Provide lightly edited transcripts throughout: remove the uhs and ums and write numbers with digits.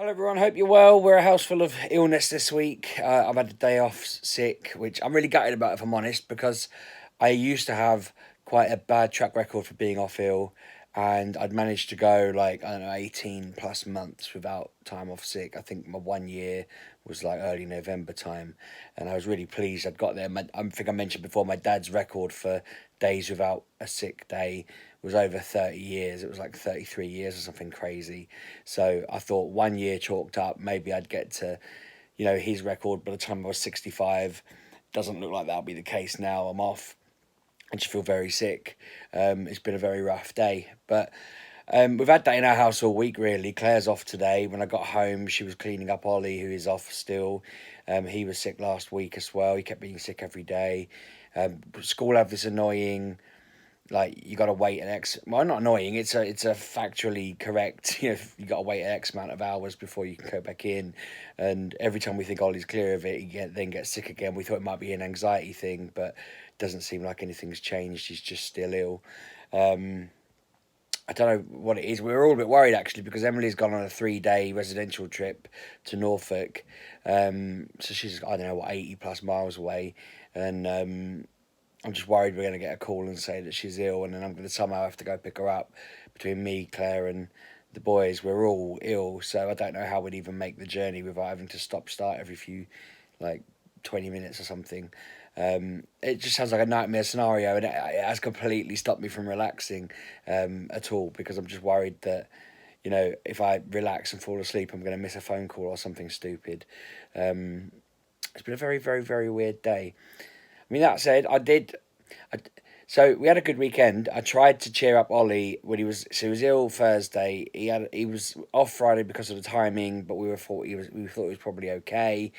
Hello everyone, hope you're well. We're a house full of illness this week. I've had a day off sick, which I'm really gutted about if I'm honest, because I used to have quite a bad track record for being off ill, and I'd managed to go like, I don't know, 18 plus months without time off sick. I think my 1 year was like early November time, and I was really pleased I'd got there. I think I mentioned before my dad's record for days without a sick day was over 30 years. It was like 33 years or something crazy. So I thought 1 year chalked up, maybe I'd get to, his record by the time I was 65. Doesn't look like that'll be the case now. I'm off. I just feel very sick. It's been a very rough day. But we've had that in our house all week, really. Claire's off today. When I got home, she was cleaning up Ollie, who is off still. He was sick last week as well. He kept being sick every day. School have this annoying, like, you got to wait an X. Well, not annoying. It's a factually correct. You got to wait an X amount of hours before you can go back in. And every time we think Ollie's clear of it, then gets sick again. We thought it might be an anxiety thing, but it doesn't seem like anything's changed. He's just still ill. I don't know what it is. We were all a bit worried actually because Emily's gone on a 3-day residential trip to Norfolk. So she's, I don't know, what, 80 plus miles away, and I'm just worried we're going to get a call and say that she's ill, and then I'm going to somehow have to go pick her up. Between me, Claire, and the boys, we're all ill, so I don't know how we'd even make the journey without having to start every few, like, 20 minutes or something. It just sounds like a nightmare scenario, and it has completely stopped me from relaxing at all, because I'm just worried that, if I relax and fall asleep, I'm going to miss a phone call or something stupid. It's been a very, very, very weird day. I mean, that said, I, so we had a good weekend. I tried to cheer up Ollie when he was ill Thursday. He was off Friday because of the timing, but we thought he was probably okay.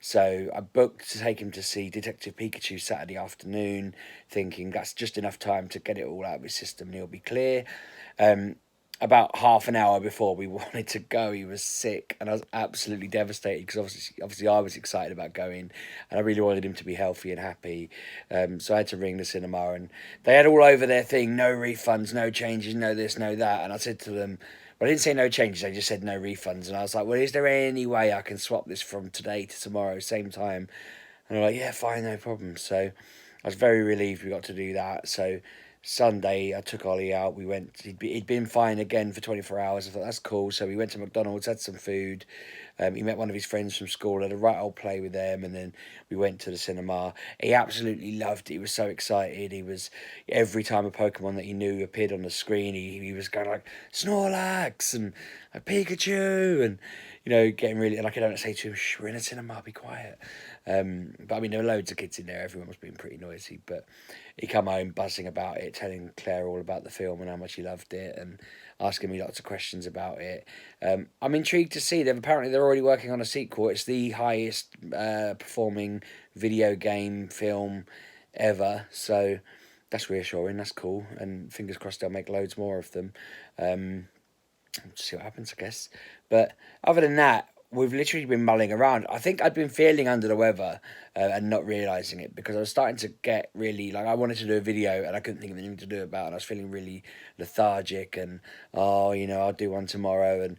So I booked to take him to see Detective Pikachu Saturday afternoon, thinking that's just enough time to get it all out of his system and he'll be clear. Um, about half an hour before we wanted to go, he was sick, and I was absolutely devastated because obviously I was excited about going, and I really wanted him to be healthy and happy. So I had to ring the cinema, and they had all over their thing: no refunds, no changes, no this, no that. And I said to them, well, I didn't say no changes; I just said no refunds. And I was like, well, is there any way I can swap this from today to tomorrow, same time? And they're like, yeah, fine, no problem. So I was very relieved we got to do that. So Sunday, I took Ollie out. We went. He'd been fine again for 24 hours. I thought that's cool. So we went to McDonald's, had some food. He met one of his friends from school, had a right old play with them, and then we went to the cinema. He absolutely loved it. He was so excited. He was, every time a Pokemon that he knew appeared on the screen, he was going like Snorlax and Pikachu, and getting really, like, I don't say to him, shh, we're in a cinema, be quiet. But I mean, there were loads of kids in there. Everyone was being pretty noisy, but he come home buzzing about it, telling Claire all about the film and how much he loved it, and asking me lots of questions about it. I'm intrigued to see them. Apparently, they're already working on a sequel. It's the highest performing video game film ever, so that's reassuring. That's cool, and fingers crossed they'll make loads more of them. See what happens, I guess. But other than that, we've literally been mulling around. I think I'd been feeling under the weather and not realizing it, because I was starting to get really, like, I wanted to do a video and I couldn't think of anything to do about it. And I was feeling really lethargic, and oh, I'll do one tomorrow. And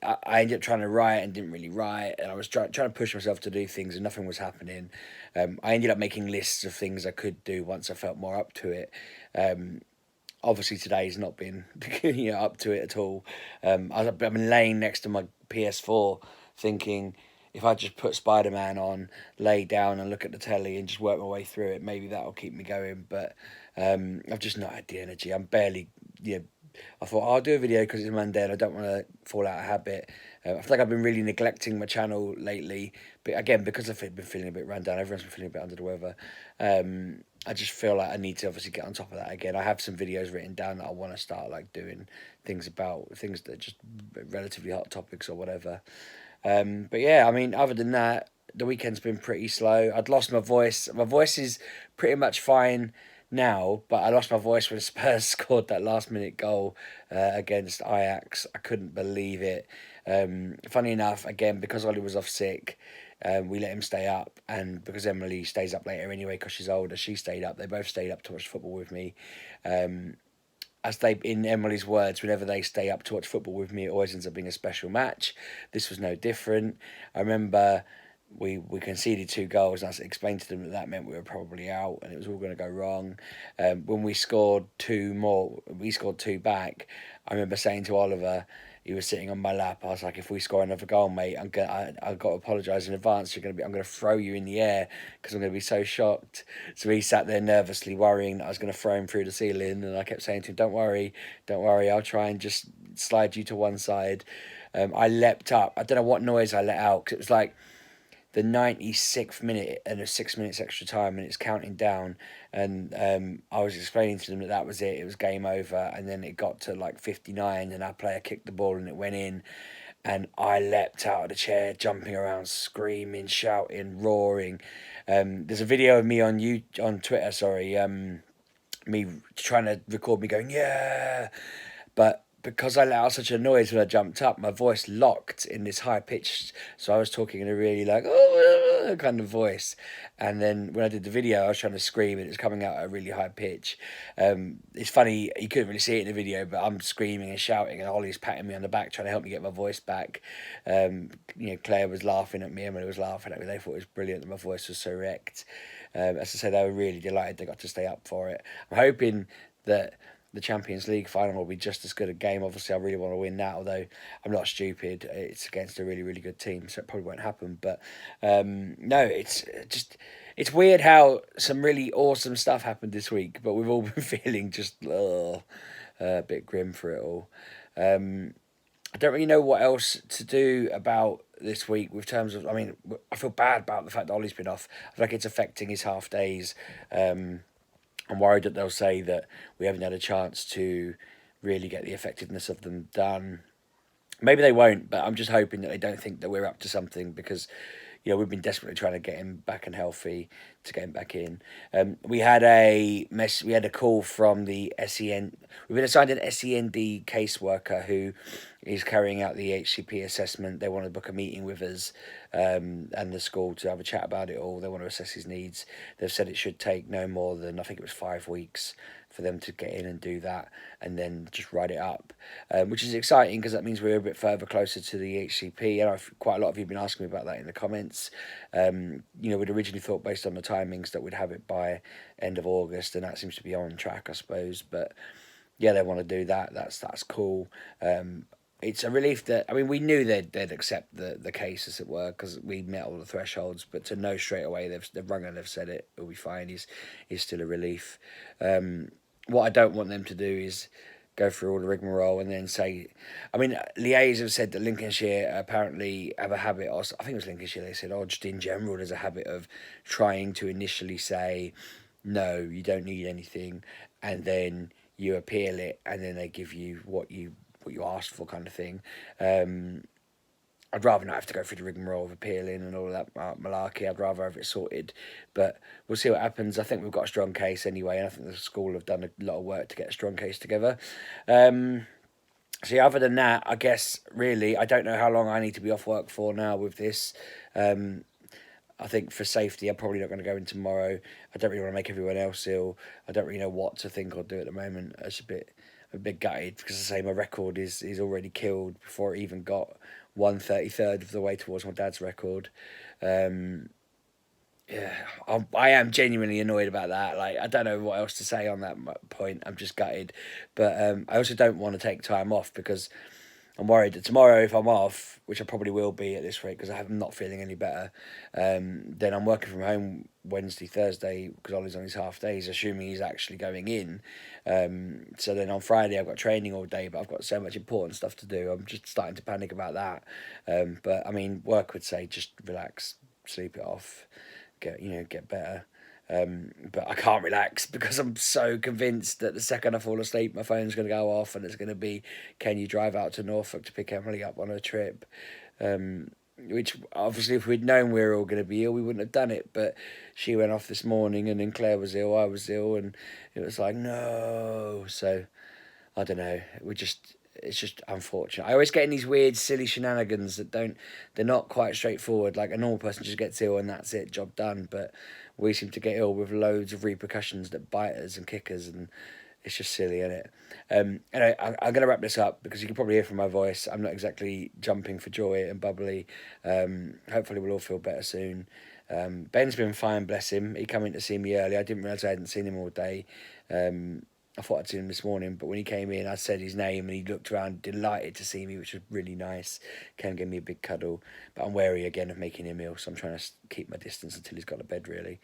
I ended up trying to write and didn't really write. And I was trying to push myself to do things and nothing was happening. I ended up making lists of things I could do once I felt more up to it. Obviously today's not been up to it at all. I've been laying next to my PS4 thinking, if I just put Spider-Man on, lay down and look at the telly and just work my way through it, maybe that'll keep me going. But I've just not had the energy. I'm barely, I thought, I'll do a video because it's Monday and I don't want to fall out of habit. I feel like I've been really neglecting my channel lately, but again, because I've been feeling a bit run down, everyone's been feeling a bit under the weather. I just feel like I need to obviously get on top of that again. I have some videos written down that I want to start, like, doing things that are just relatively hot topics or whatever. But yeah, I mean, other than that, the weekend's been pretty slow. I'd lost my voice. My voice is pretty much fine now, but I lost my voice when Spurs scored that last minute goal against Ajax. I couldn't believe it. Funny enough, again, because Ollie was off sick, we let him stay up, and because Emily stays up later anyway because she's older, she stayed up. They both stayed up to watch football with me. as they, in Emily's words, whenever they stay up to watch football with me, it always ends up being a special match. This was no different. I remember we conceded 2 goals, and I explained to them that that meant we were probably out and it was all going to go wrong. When we scored 2 more, we scored 2 back. I remember saying to Oliver, he was sitting on my lap. I was like, "If we score another goal, mate, I've got to apologise in advance. I'm going to throw you in the air because I'm going to be so shocked." So he sat there nervously, worrying that I was going to throw him through the ceiling. And I kept saying to him, "Don't worry, don't worry. I'll try and just slide you to one side." I leapt up. I don't know what noise I let out because it was like the 96th minute and 6 minutes extra time, and it's counting down. And I was explaining to them that that was it. It was game over. And then it got to like 59, and our player kicked the ball and it went in. And I leapt out of the chair, jumping around, screaming, shouting, roaring. There's a video of me on Twitter. Sorry, me trying to record me going yeah, but because I let out such a noise when I jumped up, my voice locked in this high pitched. So I was talking in a really like oh kind of voice, and then when I did the video, I was trying to scream and it was coming out at a really high pitch. It's funny, you couldn't really see it in the video, but I'm screaming and shouting, and Ollie's patting me on the back trying to help me get my voice back. Claire was laughing at me, Emily was laughing at me. They thought it was brilliant that my voice was so wrecked. As I said, they were really delighted they got to stay up for it. I'm hoping that the Champions League final will be just as good a game. Obviously, I really want to win that, although I'm not stupid. It's against a really, really good team, so it probably won't happen. But no, it's weird how some really awesome stuff happened this week, but we've all been feeling just a bit grim for it all. I don't really know what else to do about this week with terms of. I mean, I feel bad about the fact that Ollie's been off. I feel like it's affecting his half days. I'm worried that they'll say that we haven't had a chance to really get the effectiveness of them done. Maybe they won't, but I'm just hoping that they don't think that we're up to something because, we've been desperately trying to get him back and healthy to get him back in. We had a call from the SEN. We've been assigned an SEND caseworker who is carrying out the HCP assessment. They want to book a meeting with us and the school to have a chat about it all. They want to assess his needs. They've said it should take no more than, I think it was 5 weeks for them to get in and do that and then just write it up, which is exciting because that means we're a bit further closer to the HCP. And quite a lot of you have been asking me about that in the comments. We'd originally thought based on the timings that we'd have it by end of August, and that seems to be on track, I suppose. But yeah, they want to do that. That's cool. It's a relief that, I mean, we knew they'd accept the case, as it were, because we met all the thresholds. But to know straight away they've rung and they've said it'll be fine is still a relief. What I don't want them to do is go through all the rigmarole and then say, I mean, liaise have said that Lincolnshire apparently have a habit, or I think it was Lincolnshire, they said, just in general, there's a habit of trying to initially say, no, you don't need anything, and then you appeal it, and then they give you what you asked for, kind of thing. I'd rather not have to go through the rigmarole of appealing and all of that malarkey. I'd rather have it sorted. But we'll see what happens. I think we've got a strong case anyway, and I think the school have done a lot of work to get a strong case together. So yeah, other than that, I guess, really, I don't know how long I need to be off work for now with this. I think for safety, I'm probably not going to go in tomorrow. I don't really want to make everyone else ill. I don't really know what to think or do at the moment. It's a bit gutted because I say my record is already killed before it even got 1/33 of the way towards my dad's record. I am genuinely annoyed about that. Like, I don't know what else to say on that point. I'm just gutted, but I also don't want to take time off because I'm worried that tomorrow, if I'm off, which I probably will be at this rate because I'm not feeling any better, then I'm working from home Wednesday, Thursday because Ollie's on his half days, assuming he's actually going in. So then on Friday I've got training all day, but I've got so much important stuff to do. I'm just starting to panic about that. But I mean, work would say just relax, sleep it off, get better. But I can't relax because I'm so convinced that the second I fall asleep, my phone's going to go off and it's going to be, can you drive out to Norfolk to pick Emily up on her trip? Which obviously if we'd known we were all going to be ill, we wouldn't have done it. But she went off this morning and then Claire was ill, I was ill, and it was like, no. So I don't know. It's just unfortunate. I always get in these weird, silly shenanigans they're not quite straightforward. Like a normal person just gets ill and that's it, job done. But we seem to get ill with loads of repercussions that bite us and kick us, and It's just silly, isn't it? Anyway, I'm going to wrap this up because you can probably hear from my voice. I'm not exactly jumping for joy and bubbly. Hopefully, we'll all feel better soon. Ben's been fine, bless him. He came in to see me early. I didn't realise I hadn't seen him all day. I thought I'd seen him this morning, but when he came in, I said his name and he looked around delighted to see me, which was really nice. Came and gave me a big cuddle, but I'm wary again of making him ill, so I'm trying to keep my distance until he's got to bed, really.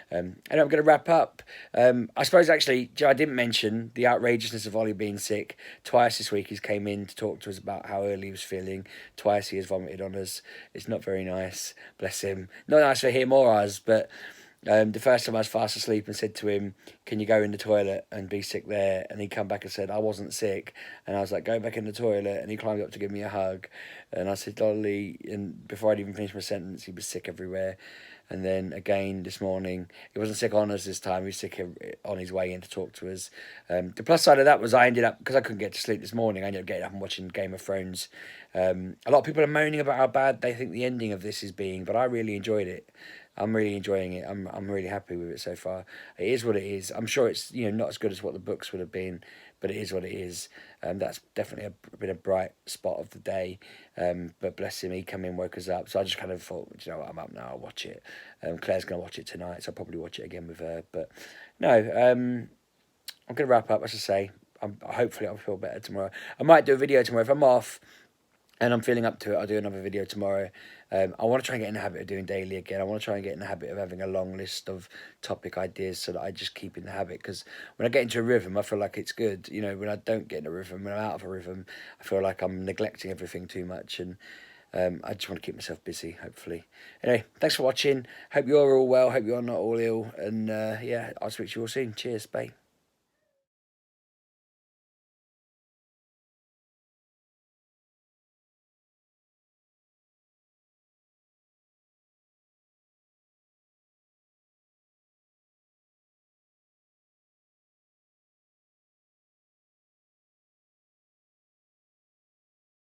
And I'm going to wrap up. I suppose, actually, Joe, I didn't mention the outrageousness of Ollie being sick. Twice this week he's came in to talk to us about how early he was feeling. Twice he has vomited on us. It's not very nice, bless him. Not nice for him or us, but... the first time I was fast asleep and said to him, "Can you go in the toilet and be sick there?" And he come back and said, "I wasn't sick." And I was like, "Go back in the toilet." And he climbed up to give me a hug. And I said, "Ollie," and before I'd even finished my sentence, he was sick everywhere. And then again this morning, he wasn't sick on us this time. He was sick on his way in to talk to us. The plus side of that was I ended up, because I couldn't get to sleep this morning, I ended up getting up and watching Game of Thrones. A lot of people are moaning about how bad they think the ending of this is being, but I really enjoyed it. I'm really enjoying it. I'm really happy with it so far. It is what it is. I'm sure it's not as good as what the books would have been, but it is what it is. That's definitely been a bright spot of the day. But bless him, he came in, woke us up. So I just kind of thought, you know what, I'm up now. I'll watch it. Claire's gonna watch it tonight, so I'll probably watch it again with her. But no, I'm gonna wrap up. As I say, hopefully I'll feel better tomorrow. I might do a video tomorrow if I'm off and I'm feeling up to it. I'll do another video tomorrow. I want to try and get in the habit of doing daily again. I want to try and get in the habit of having a long list of topic ideas so that I just keep in the habit. Because when I get into a rhythm, I feel like it's good. When I don't get in a rhythm, when I'm out of a rhythm, I feel like I'm neglecting everything too much. And I just want to keep myself busy, hopefully. Anyway, thanks for watching. Hope you're all well. Hope you're not all ill. And yeah, I'll speak to you all soon. Cheers. Bye.